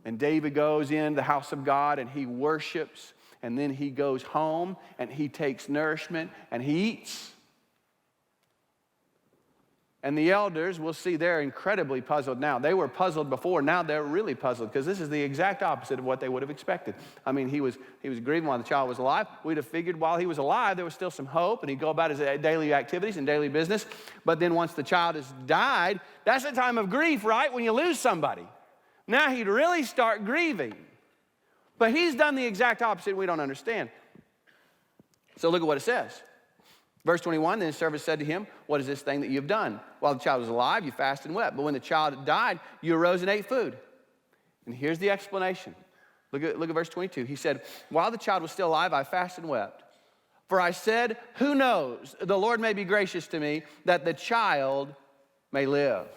And David goes in the house of God and he worships, and then he goes home and he takes nourishment and he eats. And the elders, we'll see, they're incredibly puzzled now. They were puzzled before. Now they're really puzzled because this is the exact opposite of what they would have expected. I mean, he was grieving while the child was alive. We'd have figured while he was alive, there was still some hope, and he'd go about his daily activities and daily business. But then once the child has died, that's a time of grief, right? When you lose somebody. Now he'd really start grieving. But he's done the exact opposite, and we don't understand. So look at what it says. Verse 21, then his servant said to him, what is this thing that you've done? While the child was alive, you fasted and wept. But when the child died, you arose and ate food. And here's the explanation. Look at verse 22. He said, while the child was still alive, I fasted and wept. For I said, who knows? The Lord may be gracious to me that the child may live.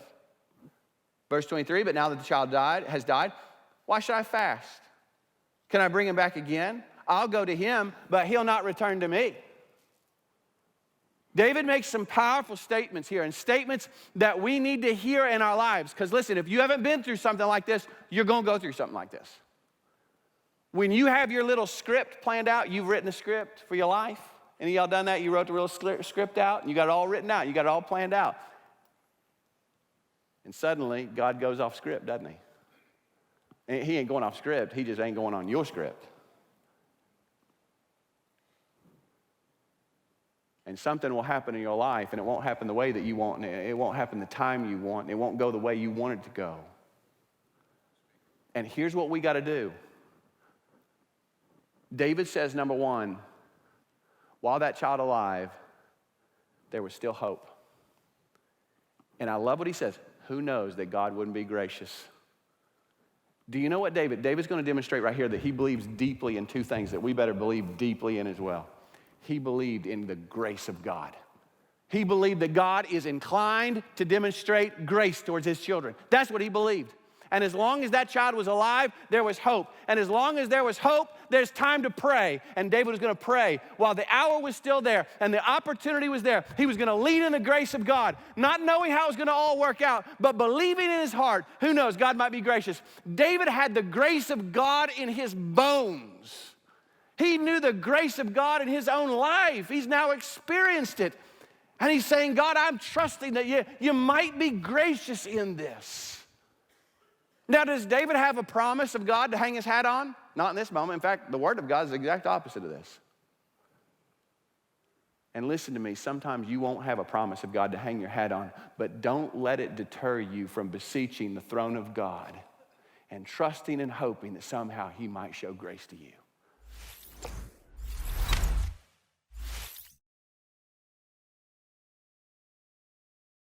Verse 23, but now that the child has died, why should I fast? Can I bring him back again? I'll go to him, but he'll not return to me. David makes some powerful statements here, and statements that we need to hear in our lives. Because listen, if you haven't been through something like this, you're going to go through something like this. When you have your little script planned out, you've written a script for your life. Any of y'all done that? You wrote the real script out, and you got it all written out. You got it all planned out. And suddenly, God goes off script, doesn't he? And he ain't going off script. He just ain't going on your script. And something will happen in your life, and it won't happen the way that you want, and it won't happen the time you want, and it won't go the way you want it to go. And here's what we got to do. David says, number one, while that child alive, there was still hope. And I love what he says. Who knows that God wouldn't be gracious? Do you know what David's going to demonstrate right here that he believes deeply in two things that we better believe deeply in as well. He believed in the grace of God. He believed that God is inclined to demonstrate grace towards his children. That's what he believed. And as long as that child was alive, there was hope. And as long as there was hope, there's time to pray. And David was going to pray while the hour was still there and the opportunity was there. He was going to lean in the grace of God, not knowing how it was going to all work out, but believing in his heart. Who knows? God might be gracious. David had the grace of God in his bones. He knew the grace of God in his own life. He's now experienced it. And he's saying, God, I'm trusting that you might be gracious in this. Now, does David have a promise of God to hang his hat on? Not in this moment. In fact, the word of God is the exact opposite of this. And listen to me, sometimes you won't have a promise of God to hang your hat on, but don't let it deter you from beseeching the throne of God and trusting and hoping that somehow he might show grace to you.